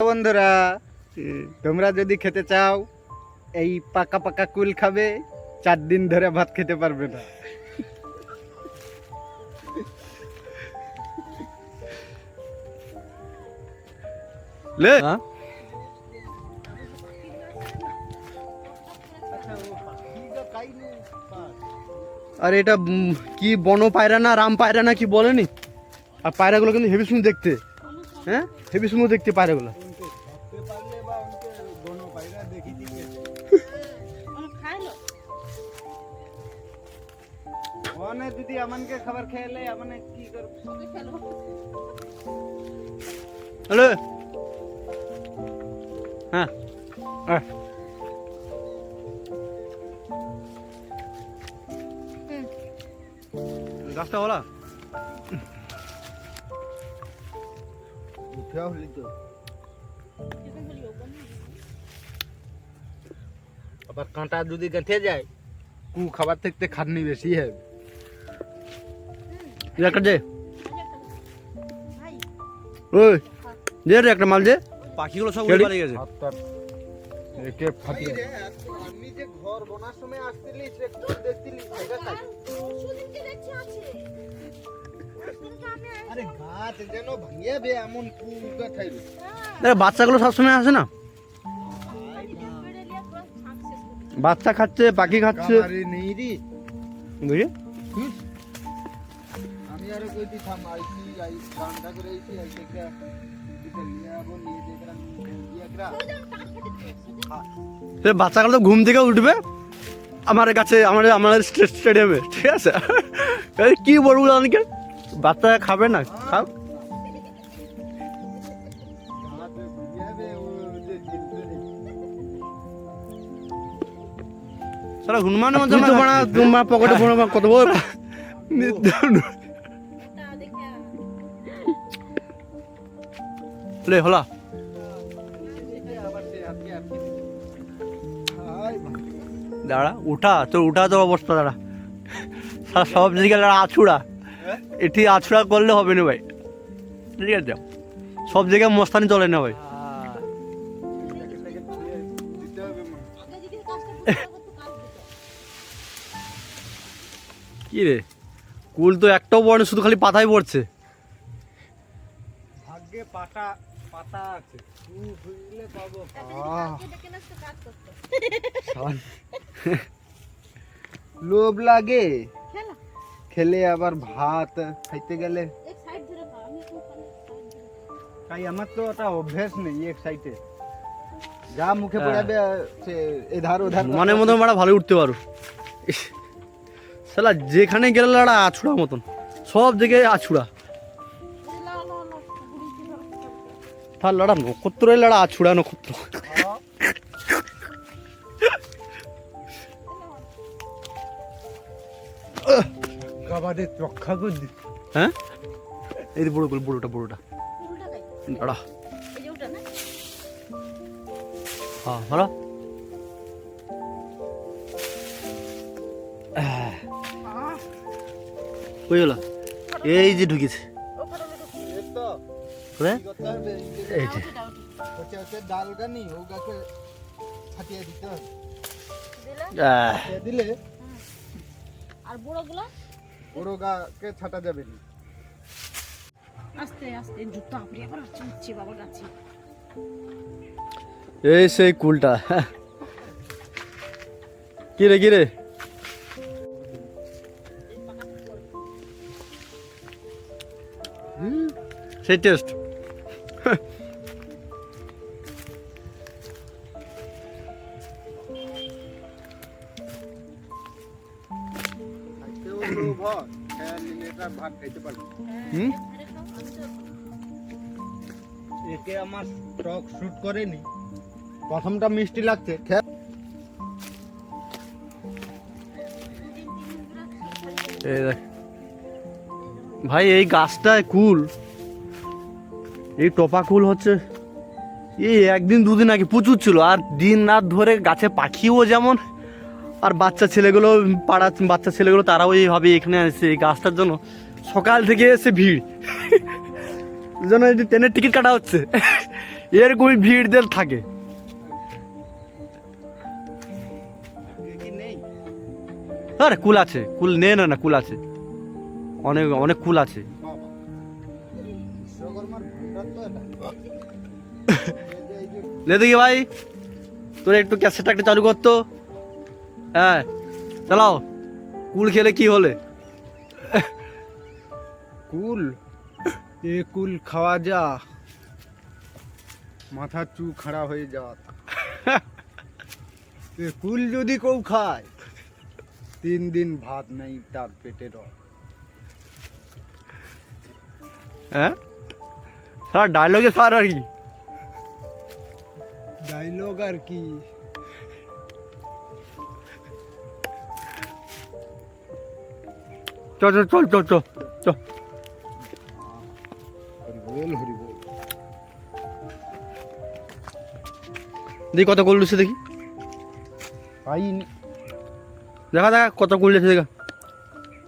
বন্ধুরা, তোমরা যদি খেতে চাও এই পাকা পাকা কুল খাবে, 4 দিন ধরে ভাত খেতে পারবে না। লে আরে এটা কি বন পায়রা না রাম পায়রা না কি বলেনি? আর পায়রাগুলো কিন্তু হেভি সুন্দর দেখতে, হ্যাঁ হেভি সুন্দর দেখতে পায়রাগুলো। যদি আমানকে খাবার খেলে আমানে কি করব? হ্যালো, হ্যাঁ গাছটা বলা আবার কাঁটা যদি গেঁথে যায় কু খাবার থেকে খাটনি বেশি হয়। একটা দে, ওই দে রে একটা মাল দে। পাখিগুলো সব উড়ে পালিয়ে গেছে। একে ফাটিয়ে আমি যে ঘর বানার সময় আসছিলি সে কুল দেখছিলি সেটা খাই। সুদিনকে দেখছি আছে আরে গাছ যেন ভাঙিয়ে বে এমন কুলটা খাইবে। আরে বাচ্চাগুলো সব সময় আসে না, বাচ্চা খাচ্ছে পাখি খাচ্ছে। আরে নেই রে বুঝে আমি আরে কইতি থাম আইছি আই গান্ডা করে আইছি আই দেখা দিতে নিয়ে আবো নিয়ে দেখরা ইয়েকরা সে বাচ্চাগুলো তো ঘুম থেকে উঠবে আমার কাছে আমাদের স্টেডিয়ামে, ঠিক আছে? কি বলবো অনেকে বাচ্চা খাবে না, খাও সারা হনুমানের মধ্যে তোমার পকেটে কত বড় হলা দাঁড়া উঠা তোর উঠা তো অবস্থা দাঁড়া সব জায়গায় আছুড়া, এটি আছুড়া করলে হবে না ভাই, ঠিক আছে? সব জায়গায় মস্তানি চলে না ভাই। কি রে কুল তো একটাও পড়ে, শুধু খালি পাতাই পড়ছে। ভাগ্যে পাতা পাতা আছে, লোভ লাগে খেলে আবার ভাত খাইতে গেলে। তাই আমার তো ওটা অভ্যেস নেই, এক সাইডে যা মুখে পড়াবে সে এধার ওধার। মনে মতো মারা ভালো উঠতে পারো শালা, যেখানে গেলে লড়া আছুড়া মতন, সব জায়গায় আছুড়া। তার লড়া নক্ষত্র লড়া আছুড়া নক্ষত্র। হ্যাঁ এই বড় বড়টা বড়টা লড়া, হ্যাঁ ভালো। এই যে ঢুকেছে দিলে আর বড় গাকে ছাটা যাবে না। আস্তে আস্তে জুতো আপনি আবার হচ্ছে বাবা গাছে। এই সেই কুলটা কি রে কি রে সেই টেস্ট ভাত খাইতে পারবো। একে আমার টক শুট করেনি, প্রথমটা মিষ্টি লাগছে। ভাই এই গাছটায় কুল, এই টপা কুল হচ্ছে এই একদিন দুদিন আগে প্রচুর ছিল, আর দিন রাত ধরে গাছে পাখিও যেমন, আর বাচ্চা ছেলেগুলো পাড়ার বাচ্চা ছেলেগুলো তারাও এইভাবে এখানে আসছে এই গাছটার জন্য। সকাল থেকে এসে ভিড় যেন ট্রেনের টিকিট কাটা হচ্ছে এরকমই ভিড়দের থাকে। আরে কুল আছে, কুল নে না, না কুল আছে, অনেক অনেক কুল আছে। লে দেখি ভাই, তোর একটু ক্যাসেটটা একটা চালু করতো। হ্যাঁ চালাও। কুল খেলে কি হলে? কুল এ কুল খাওয়া যা, মাথা চু খাড়া হয়ে যাওয়া। এ কুল যদি কেউ খায় 3 দিন ভাত নেই তার পেটের। হ্যাঁ সারা ডায়লগে সার আর কি। ডায়লগ আর কি। চল চল চল চল চল চল। হরি বল হরি বল। দেখি কত কুল দিচ্ছে দেখি, পাইনি। দেখা দেখা কত কুল দিচ্ছে দেখা।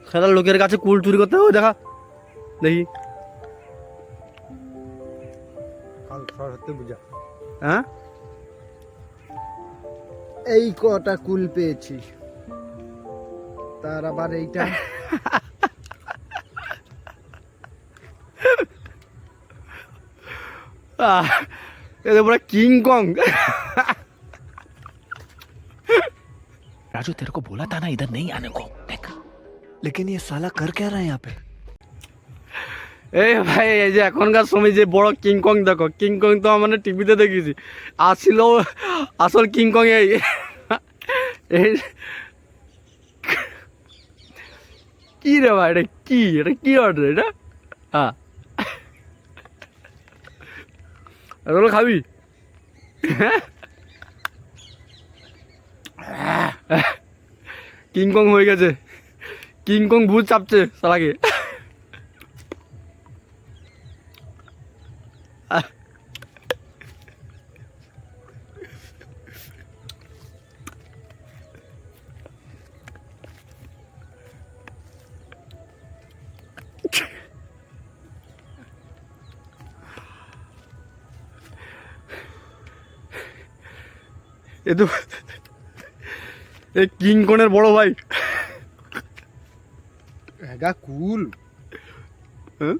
খেলার লোকের কাছে কুল চুরি করতে হবে, দেখা দেখি। কাল সরতে বুঝা। হ্যাঁ এই কটা কুল পেয়েছি, তার আবার এইটা। এটা পুরো কিং কং। राजू तेरे को बोला था ना इधर नहीं आने को, देख। लेकिन ये साला कर क्या रहा है यहाँ पे? এই ভাই এই যে এখনকার সময় যে বড় কিং কং দেখো, কিং কং তো মানে টিভিতে দেখেছি, আসছিল আসল কিং কং এই এই কি রে ভাই, এটা কি, এটা কি অর্ডার এটা? হ্যাঁ এগুলো খাবি? কিং কং হয়ে গেছে, কিং কং ভূত চাপছে সালাকে। এ তো এ কিং কনের বড় ভাই। এগা কুল। হ্যাঁ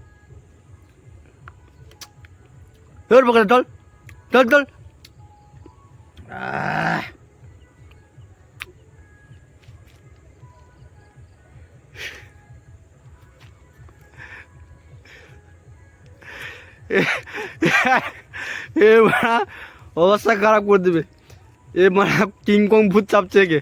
তোর পকেটে চল চল চল। এ মারা অবস্থা খারাপ করে দেবে, এ মারা কিং কং ভূত চাপছে কে।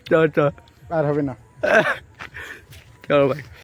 চল চল আর হবে না। চলো ভাই।